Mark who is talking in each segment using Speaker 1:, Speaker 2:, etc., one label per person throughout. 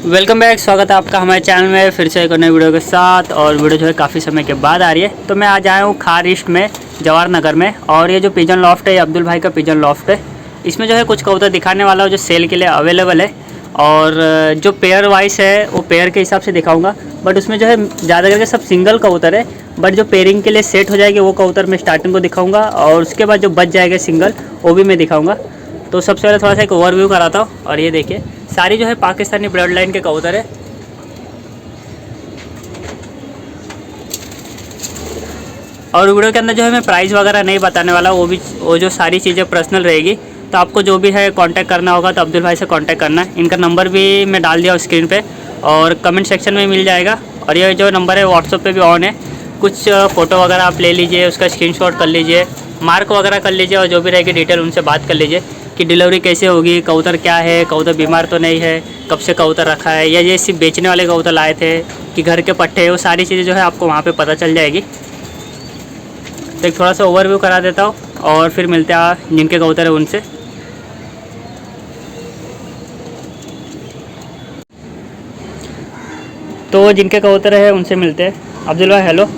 Speaker 1: Welcome back, स्वागत है आपका हमारे चैनल में फिर से एक नई वीडियो के साथ। और वीडियो जो है काफ़ी समय के बाद आ रही है। तो मैं आज आया हूँ खार ईस्ट में, जवाहर नगर में। और ये जो पिजन लॉफ्ट है, ये अब्दुल भाई का पिजन लॉफ्ट है। इसमें जो है कुछ कबूतर दिखाने वाला है जो सेल के लिए अवेलेबल है। और जो पेयर वाइज है वो पेयर के हिसाब से दिखाऊँगा। बट उसमें जो है ज़्यादा करके सब सिंगल कबूतर है। बट जो पेयरिंग के लिए सेट हो जाएगी वो कबूतर मैं स्टार्टिंग को दिखाऊँगा। और उसके बाद जो बच जाएगा सिंगल वो भी मैं दिखाऊँगा। तो सबसे पहले थोड़ा सा एक ओवरव्यू कराता हूँ। और ये देखिए सारी जो है पाकिस्तानी ब्लड लाइन के कबूतर है। और वीडियो के अंदर जो है मैं प्राइस वगैरह नहीं बताने वाला, वो जो सारी चीज़ें पर्सनल रहेगी। तो आपको जो भी है कांटेक्ट करना होगा तो अब्दुल भाई से कांटेक्ट करना है। इनका नंबर भी मैं डाल दिया स्क्रीन पे और कमेंट सेक्शन में मिल जाएगा। और ये जो नंबर है व्हाट्सएप पे भी ऑन है। कुछ फ़ोटो वगैरह आप ले लीजिए, उसका स्क्रीनशॉट कर लीजिए, मार्क वगैरह कर लीजिए। और जो भी रहेगी डिटेल उनसे बात कर लीजिए कि डिलीवरी कैसे होगी, कबूतर क्या है, कबूतर बीमार तो नहीं है, कब से कबूतर रखा है, या ये सिर्फ बेचने वाले कबूतर लाए थे कि घर के पट्टे, वो सारी चीज़ें जो है आपको वहाँ पे पता चल जाएगी। तो एक थोड़ा सा ओवरव्यू करा देता हूँ और फिर मिलते हैं जिनके कबूतर है उनसे। तो जिनके कबूतर है उनसे मिलते हैं। अब्दुल भाई हेलो।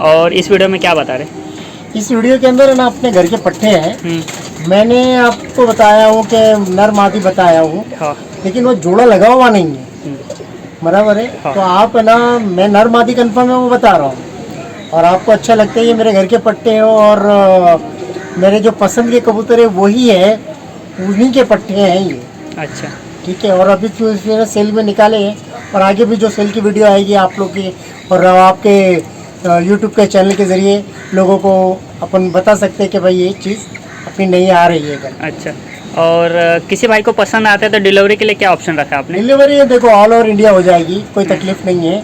Speaker 1: और इस वीडियो में क्या बता रहे?
Speaker 2: इस वीडियो के अंदर ना अपने घर के पट्टे हैं। मैंने आपको बताया हूँ कि नर मादी बताया हूँ।
Speaker 1: हाँ।
Speaker 2: लेकिन वो जोड़ा लगा हुआ नहीं है, बराबर है। हाँ। तो आप है ना, मैं नर मादी कंफर्म है वो बता रहा हूँ। और आपको अच्छा लगता है ये मेरे घर के पट्टे हैं और मेरे जो पसंद के कबूतर है वही है, उन्हीं के पट्टे हैं ये।
Speaker 1: अच्छा
Speaker 2: ठीक है। और अभी तो सेल में निकाले हैं और आगे भी जो सेल की वीडियो आएगी आप लोग की और आपके यूट्यूब के चैनल के ज़रिए लोगों को अपन बता सकते हैं कि भाई ये चीज़ अपनी नहीं आ रही है घर।
Speaker 1: अच्छा। और किसी भाई को पसंद आता है तो डिलीवरी के लिए क्या ऑप्शन रखा आपने?
Speaker 2: डिलीवरी देखो ऑल ओवर इंडिया हो जाएगी, कोई तकलीफ नहीं है।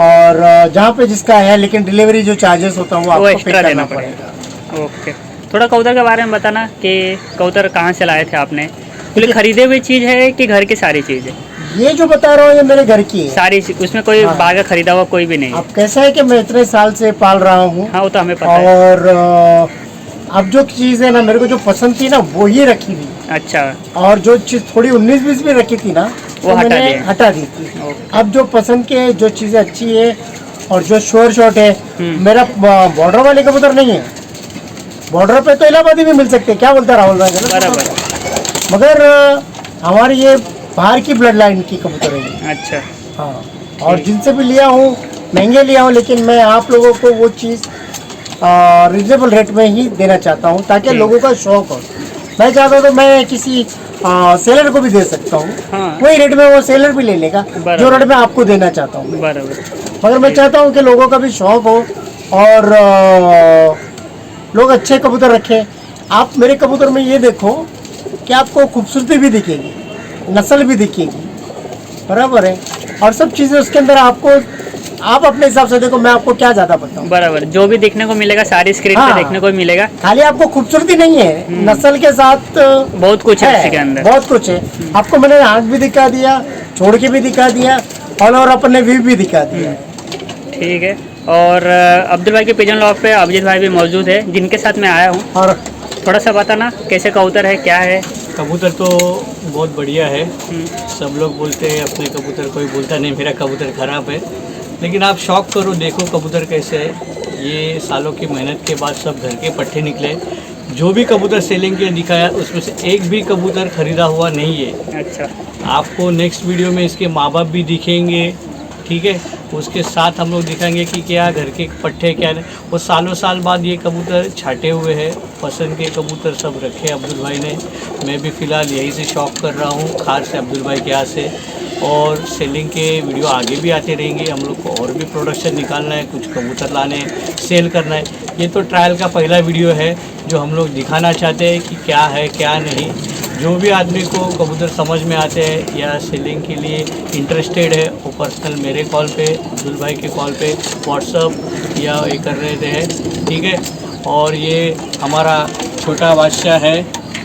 Speaker 2: और जहाँ पे जिसका है, लेकिन डिलीवरी जो चार्जेस होता है वो आपको
Speaker 1: एक्स्ट्रा देना पड़ेगा। ओके। थोड़ा कबूतर के बारे में बताना कि कबूतर कहाँ से लाए थे आपने? खुले खरीदे हुए चीज़ है कि घर की सारी चीज़ है?
Speaker 2: ये जो बता रहा हूँ ये मेरे घर की है सारी,
Speaker 1: उसमें कोई बागा खरीदा हुआ कोई भी नहीं?
Speaker 2: अब कैसा है कि मैं इतने साल से पाल रहा हूँ।
Speaker 1: हाँ वो तो हमें पता है।
Speaker 2: और अब जो चीज़ है ना मेरे को जो पसंद थी ना वो ही रखी थी। अच्छा। और जो चीज़ थोड़ी 19-20 में रखी थी ना वो हटा दी थी। अब जो पसंद के जो चीज़ें अच्छी है और जो शोर शॉट है, मेरा बॉर्डर वाले कबूतर नहीं है। बॉर्डर पे तो इलाहाबादी भी मिल सकते हैं, क्या बोलता है राहुल भाई? बराबर। मगर हमारी ये बाहर की ब्लड लाइन की कबूतर है। अच्छा। हाँ। और जिनसे भी लिया हूँ महंगे लिया हूँ, लेकिन मैं आप लोगों को वो चीज़ रिजनेबल रेट में ही देना चाहता हूँ ताकि लोगों का शौक हो। मैं चाहता हूँ तो मैं किसी सेलर को भी दे सकता हूँ। हाँ। वही रेट में वो सेलर भी ले लेगा जो रेट में आपको देना चाहता हूँ। बराबर। मगर मैं चाहता हूँ कि लोगों का भी शौक हो और लोग अच्छे कबूतर रखें। आप मेरे कबूतर में ये देखो कि आपको खूबसूरती भी दिखेगी, नस्ल भी दिखेगी, बराबर है। और सब चीज़ें उसके अंदर आपको, आप अपने हिसाब से देखो, मैं आपको क्या ज़्यादा बताऊं। बराबर। जो भी देखने को मिलेगा सारी स्क्रीन पे देखने को मिलेगा। खाली आपको खूबसूरती नहीं है, नस्ल के साथ बहुत कुछ है इसके अंदर, बहुत कुछ है। आपको मैंने आँख भी दिखा दिया, छोड़ के भी दिखा दिया और अपने व्यू भी दिखा दिया। ठीक है। और अब्दुल भाई के पिजन लॉफ्ट पे अभिजीत भाई भी मौजूद है जिनके साथ मैं आया हूँ। और थोड़ा सा बताना कैसे कबूतर है, क्या है?
Speaker 3: कबूतर तो बहुत बढ़िया है। सब लोग बोलते हैं अपने कबूतर, कोई बोलता नहीं मेरा कबूतर ख़राब है। लेकिन आप शौक करो, देखो कबूतर कैसे है। ये सालों की मेहनत के बाद सब घर के पट्टे निकले। जो भी कबूतर सेलिंग के दिखाया उसमें से एक भी कबूतर ख़रीदा हुआ नहीं है। अच्छा। आपको नेक्स्ट वीडियो में इसके माँ बाप भी दिखेंगे, ठीक है। उसके साथ हम लोग दिखाएंगे कि क्या घर के पट्टे क्या है। वो सालों साल बाद ये कबूतर छाटे हुए हैं, पसंद के कबूतर सब रखे अब्दुल भाई ने। मैं भी फ़िलहाल यहीं से शौक कर रहा हूँ, खार से, अब्दुल भाई के यहाँ से। और सेलिंग के वीडियो आगे भी आते रहेंगे। हम लोग को और भी प्रोडक्शन निकालना है, कुछ कबूतर लाने, सेल करना है। ये तो ट्रायल का पहला वीडियो है जो हम लोग दिखाना चाहते हैं कि क्या है क्या नहीं। जो भी आदमी को कबूतर समझ में आते हैं या सेलिंग के लिए इंटरेस्टेड है वो पर्सनल मेरे कॉल पे, अब्दुल भाई के कॉल पे, व्हाट्सअप या ये कर रहे थे, ठीक है। और ये हमारा छोटा बादशाह है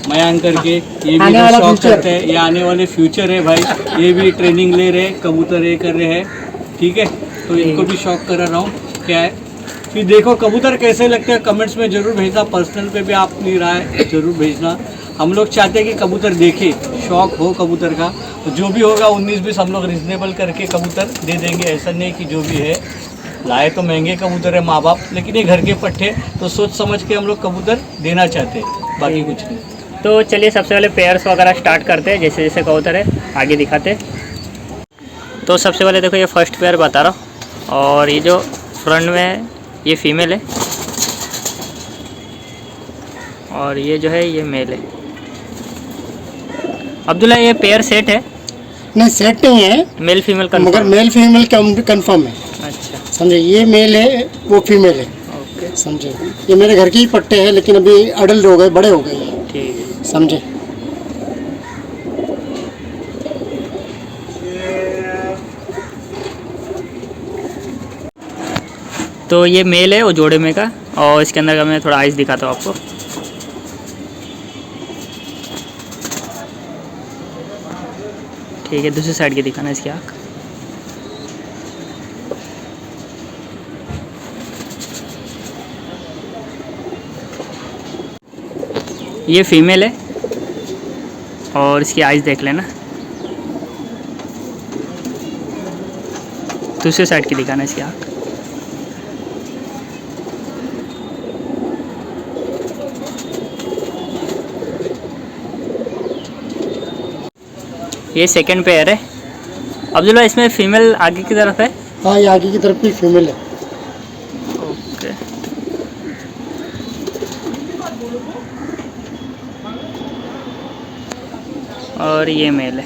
Speaker 3: मयांक करके, ये भी शौक करते हैं। ये आने वाले फ्यूचर है भाई, ये भी ट्रेनिंग ले रहे, कबूतर ये कर रहे हैं, ठीक है। तो इनको भी शौक कर रहा हूँ। क्या है फिर देखो कबूतर कैसे लगते हैं कमेंट्स में ज़रूर भेजना, पर्सनल पे भी अपनी राय ज़रूर भेजना। हम लोग चाहते हैं कि कबूतर देखे, शौक हो कबूतर का, तो जो भी होगा 19-20 हम लोग रिजनेबल करके कबूतर दे देंगे। ऐसा नहीं कि जो भी है, लाए तो महंगे कबूतर है माँ बाप, लेकिन ये घर के पट्टे, तो सोच समझ के हम लोग कबूतर देना चाहते हैं, बाकी कुछ नहीं।
Speaker 1: तो चलिए सबसे पहले पेयर्स वगैरह स्टार्ट करते हैं, जैसे जैसे कबूतर है आगे दिखाते हैं। तो सबसे पहले देखो ये फर्स्ट पेयर बता रहा हूँ, और ये जो फ्रंट में है ये फीमेल है, और ये जो है ये मेल है। अब्दुल्ला ये पेयर सेट है?
Speaker 2: नहीं सेट नहीं है,
Speaker 1: मेल फीमेल का,
Speaker 2: मगर मेल फीमेल कंफर्म है।
Speaker 1: अच्छा
Speaker 2: समझे, ये मेल है वो फीमेल है।
Speaker 1: ओके
Speaker 2: समझे, ये मेरे घर के ही पट्टे हैं, लेकिन अभी अडल्ट हो गए, बड़े हो गए ये।
Speaker 1: ठीक है।
Speaker 2: समझे,
Speaker 1: तो ये मेल है वो जोड़े में का, और इसके अंदर का मैं थोड़ा आइस दिखाता हूँ आपको। ठीक है, दूसरी साइड की दिखाना इसकी आँख। ये फीमेल है, और इसकी आइस देख लेना। दूसरी साइड की दिखाना इसकी आँख। ये सेकंड पेयर है। अब्दुल्ला इसमें फीमेल आगे की तरफ है?
Speaker 2: हाँ ये आगे की तरफ भी फीमेल है।
Speaker 1: ओके, और ये मेल है।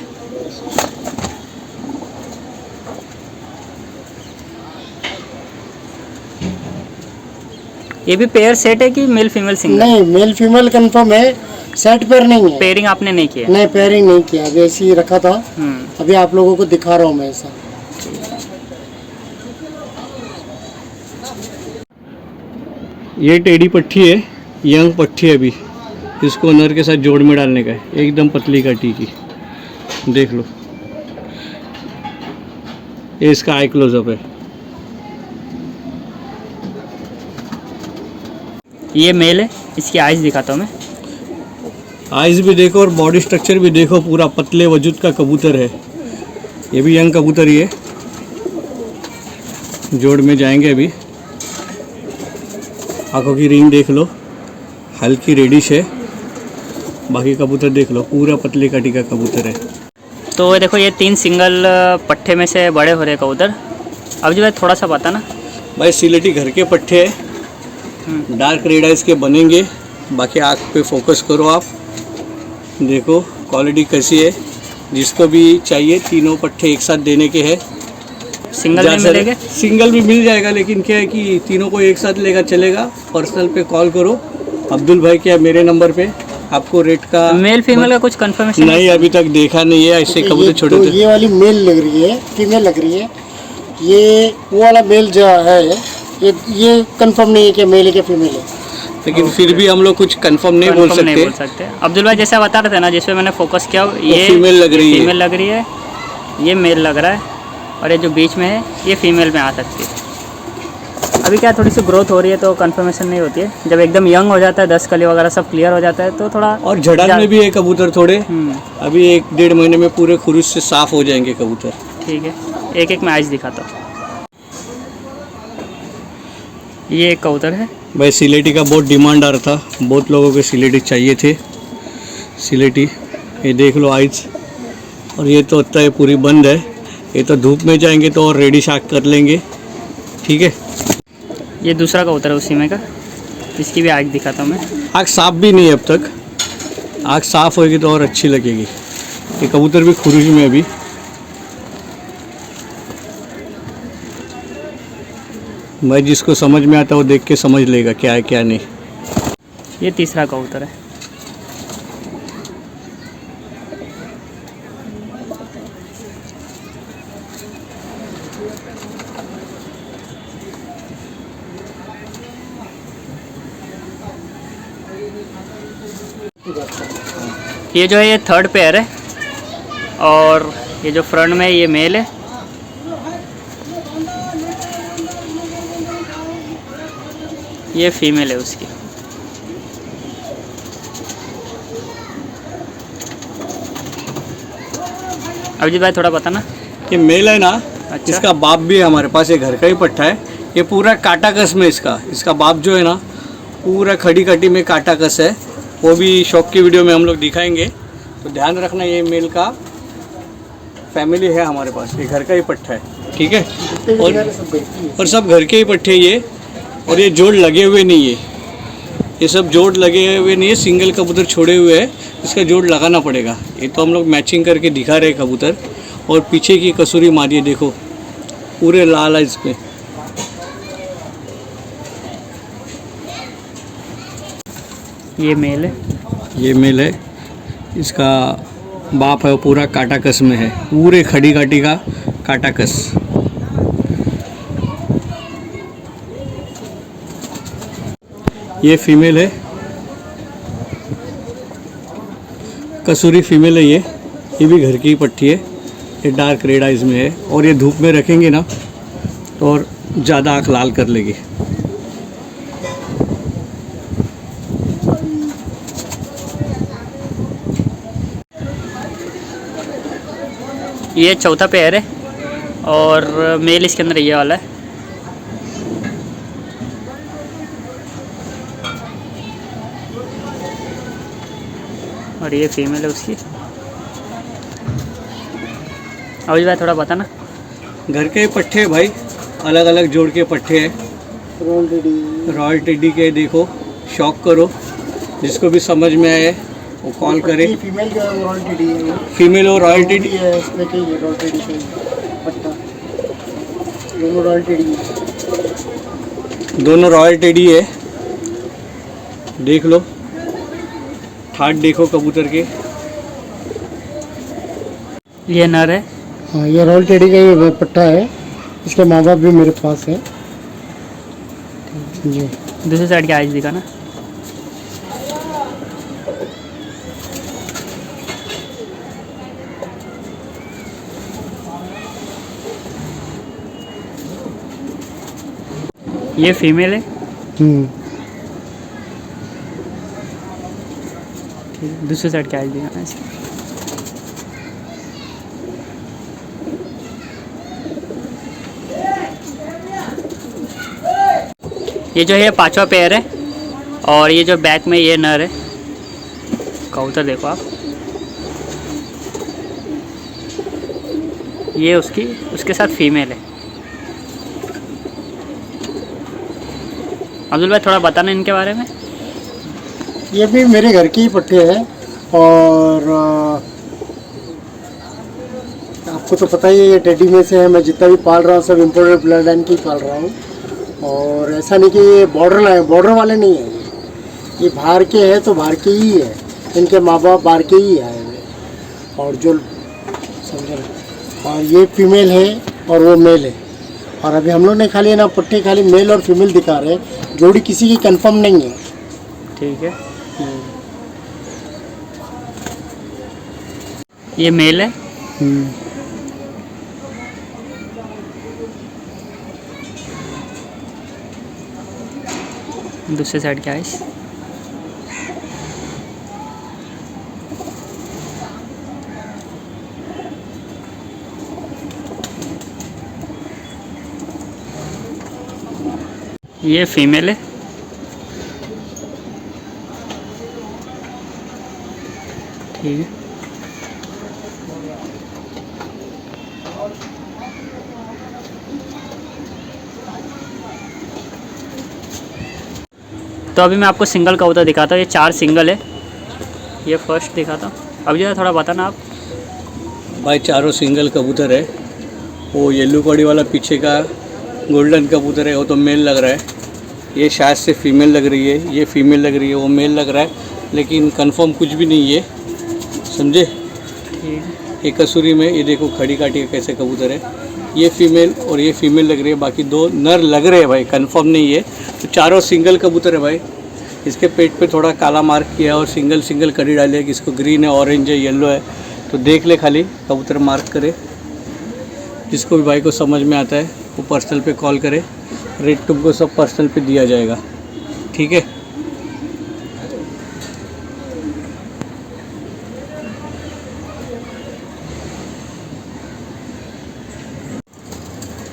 Speaker 1: ये भी पेयर सेट है कि मेल फीमेल सिंगल?
Speaker 2: नहीं, मेल फीमेल कंफर्म है, सेट पेयर नहीं है।
Speaker 1: पेयरिंग आपने नहीं किया?
Speaker 2: नहीं, पेयरिंग नहीं किया, अभी ऐसे ही रखा था। अभी आप लोगों को दिखा रहा हूँ मैं ऐसा।
Speaker 3: ये टेडी पट्टी है, यंग पट्टी है, अभी इसको नर के साथ जोड़ में डालने का है, एकदम पतली काटी की, देख लो। ये इसका आई क्लोजअप है।
Speaker 1: ये मेल है, इसकी आइज दिखाता हूँ मैं।
Speaker 3: आइज भी देखो और बॉडी स्ट्रक्चर भी देखो, पूरा पतले वजूद का कबूतर है। ये भी यंग कबूतर ही है, जोड़ में जाएंगे अभी। आंखों की रिंग देख लो, हल्की रेडिश है। बाकी कबूतर देख लो, पूरा पतली काटी का कबूतर है।
Speaker 1: तो ये देखो, ये 3 सिंगल पट्टे में से बड़े हो रहे कबूतर। अब जो है थोड़ा सा बताना
Speaker 3: भाई, सिलेटी घर के पट्टे है, डार्क रेड आइज के बनेंगे। बाकी आँख पे फोकस करो आप, देखो क्वालिटी कैसी है। जिसको भी चाहिए तीनों पट्टे एक साथ देने के हैं।
Speaker 1: सिंगल भी मिलेगा?
Speaker 3: सिंगल भी मिल जाएगा, लेकिन क्या है कि तीनों को एक साथ लेकर चलेगा। पर्सनल पे कॉल करो अब्दुल भाई के मेरे नंबर पे, आपको रेट का
Speaker 1: मेल फीमेल का कुछ कंफर्मेशन
Speaker 3: नहीं अभी तक देखा नहीं है। ऐसे कबूतर छोटे
Speaker 2: ये वाली मेल लग रही है, फीमेल लग रही है। ये वो वाला मेल जो है, ये कंफर्म नहीं है कि मेल है कि फीमेल है,
Speaker 3: लेकिन फिर भी हम लोग कुछ कंफर्म नहीं बोल सकते।
Speaker 1: अब्दुल भाई जैसा बता रहे थे ना, जिसपे मैंने फोकस किया, ये
Speaker 3: फीमेल लग रही है,
Speaker 1: फीमेल लग रही है, ये मेल लग रहा है, और ये जो बीच में है ये फीमेल में आ सकती है। अभी क्या थोड़ी सी ग्रोथ हो रही है तो कंफर्मेशन नहीं होती है। जब एकदम यंग हो जाता है, 10 कली वगैरह सब क्लियर हो जाता है तो थोड़ा।
Speaker 3: और झड़ान में भी है कबूतर थोड़े, अभी 1-1.5 महीने में पूरे खुरुज से साफ हो जाएंगे कबूतर।
Speaker 1: ठीक है, एक एक मैं आइज दिखाता हूँ। ये एक कबूतर है
Speaker 3: भाई, सिलेटी का बहुत डिमांड आ रहा था, बहुत लोगों को सिलेटी चाहिए थे। सिलेटी ये देख लो आइज, और ये तो होता है पूरी बंद है। ये तो धूप में जाएंगे तो और रेडी शाक कर लेंगे। ठीक है,
Speaker 1: ये दूसरा कबूतर है उसी में का, इसकी भी आँख दिखाता हूँ मैं।
Speaker 3: आँख साफ भी नहीं है अब तक, आँख साफ होगी तो और अच्छी लगेगी। ये कबूतर भी खुरुज में अभी। भाई जिसको समझ में आता है वो देख के समझ लेगा क्या है क्या नहीं।
Speaker 1: ये तीसरा कबूतर है। ये जो है ये थर्ड पेयर है, और ये जो फ्रंट में ये मेल है, ये फीमेल है उसकी। अभिजीत भाई थोड़ा बताना।
Speaker 3: ये मेल है ना,
Speaker 1: अच्छा।
Speaker 3: इसका बाप भी है हमारे पास, ये घर का ही पट्ठा है। ये पूरा काटा कस में इसका बाप जो है ना पूरा खड़ी कटी में काटा कस है। वो भी शौक की वीडियो में हम लोग दिखाएंगे, तो ध्यान रखना। ये मेल का फैमिली है हमारे पास, ये घर का ही पट्ठा है, ठीक है। और सब घर के ही पट्ठे ये, और ये जोड़ लगे हुए नहीं है, ये सब जोड़ लगे हुए नहीं है, सिंगल कबूतर छोड़े हुए हैं, इसका जोड़ लगाना पड़ेगा। ये तो हम लोग मैचिंग करके दिखा रहे हैं कबूतर। और पीछे की कसूरी मादी देखो, पूरे लाल है इसमें।
Speaker 1: ये मेल है,
Speaker 3: ये मेल है, इसका बाप है वो पूरा काटा कस में है, पूरे खड़ी काटी का काटा कस। ये फीमेल है, कसूरी फीमेल है ये भी घर की ही पट्टी है। ये डार्क रेड आइज में है, और ये धूप में रखेंगे ना तो और ज़्यादा आँख लाल कर लेगी।
Speaker 1: ये चौथा पेयर है, और मेल इसके अंदर ये वाला है। और ये फीमेल है उसकी। अभी भाई थोड़ा बताना।
Speaker 3: घर के पट्ठे हैं भाई, अलग अलग जोड़ के पट्ठे हैं। रॉयल टेडी के देखो, शौक करो, जिसको भी समझ में आए वो कॉल करे।
Speaker 2: फीमेल जो है वो रॉयल टेडी है,
Speaker 3: फीमेल और रॉयल टेडी
Speaker 2: है, इसमें कहीं रॉयल टेडी का पट्टा, दोनों रॉयल टेडी है।
Speaker 3: दोनों रॉयल टेडी है, देख लो, ठाट देखो कबूतर के।
Speaker 1: ये नर है।
Speaker 2: हाँ, ये रॉयल टेडी का ही पट्टा है, इसके माँ बाप भी मेरे पास है जी।
Speaker 1: दूसरी साइड की आइज दिखाना। ये फीमेल है। दूसरी साइड क्या दिखाना इसकी। ये जो है पांचवा पेयर है, और ये जो बैक में ये नर है। कबूतर देखो आप, ये उसके साथ फीमेल है। अब्दुल भाई थोड़ा बताना इनके बारे में।
Speaker 2: ये भी मेरे घर की ही पट्टे हैं, और आपको तो पता ही है ये टेडी में से है। मैं जितना भी पाल रहा हूँ सब इम्पोर्टेड ब्लड लाइन की पाल रहा हूँ, और ऐसा नहीं कि ये बॉर्डर वाले नहीं है, ये बाहर के हैं तो बाहर के ही है, इनके माँ बाप बाहर के ही आए हुए, और जो समझे। और ये फीमेल है और वो मेल है, और अभी हम लोग ने खाली ना पट्टे खाली मेल और फीमेल दिखा रहे हैं, जोड़ी किसी की कंफर्म नहीं है।
Speaker 1: ठीक है, ये मेल है। दूसरे साइड क्या है? ये फीमेल है। ठीक है, तो अभी मैं आपको सिंगल कबूतर दिखाता हूँ। ये 4 सिंगल है। ये फर्स्ट दिखाता हूँ। अभी जो थोड़ा बताना आप।
Speaker 3: भाई चारों सिंगल कबूतर है। वो येलो कॉडी वाला पीछे का गोल्डन कबूतर है, वो तो मेल लग रहा है। ये शायद से फीमेल लग रही है, ये फीमेल लग रही है, वो मेल लग रहा है, लेकिन कंफर्म कुछ भी नहीं है, समझे। ये कसूरी में ये देखो खड़ी काटी का कैसे कबूतर है। ये फीमेल और ये फीमेल लग रही है, बाकी 2 नर लग रहे हैं भाई, कंफर्म नहीं है। तो चारों सिंगल कबूतर है भाई। इसके पेट पे थोड़ा काला मार्क किया है और सिंगल कड़ी डाली है कि इसको ग्रीन है, ऑरेंज है, येलो है। तो देख ले, खाली कबूतर मार्क करे। जिसको भी भाई को समझ में आता है वो पर्सनल पे कॉल करे, रेट तुमको सब पर्सनल पे दिया जाएगा, ठीक है।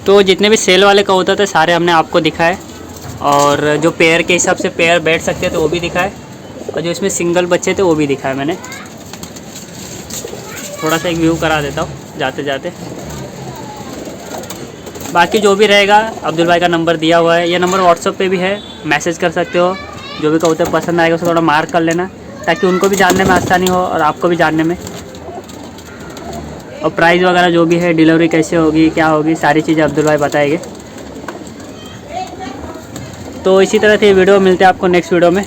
Speaker 1: तो जितने भी सेल वाले कबूतर थे सारे हमने आपको दिखाए, और जो पेयर के हिसाब से पेयर बैठ सकते थे वो भी दिखाए, और जो इसमें सिंगल बच्चे थे वो भी दिखाए मैंने। थोड़ा सा एक व्यू करा देता हूँ जाते जाते। बाकी जो भी रहेगा अब्दुल भाई का नंबर दिया हुआ है, ये नंबर व्हाट्सएप पे भी है, मैसेज कर सकते हो। जो भी कबूतर पसंद आएगा उसको थोड़ा मार्क कर लेना, ताकि उनको भी जानने में आसानी हो और आपको भी जानने में। और प्राइस वगैरह जो भी है, डिलीवरी कैसे होगी, क्या होगी, सारी चीज़ें अब्दुल भाई बताएंगे। तो इसी तरह से वीडियो मिलते हैं आपको नेक्स्ट वीडियो में।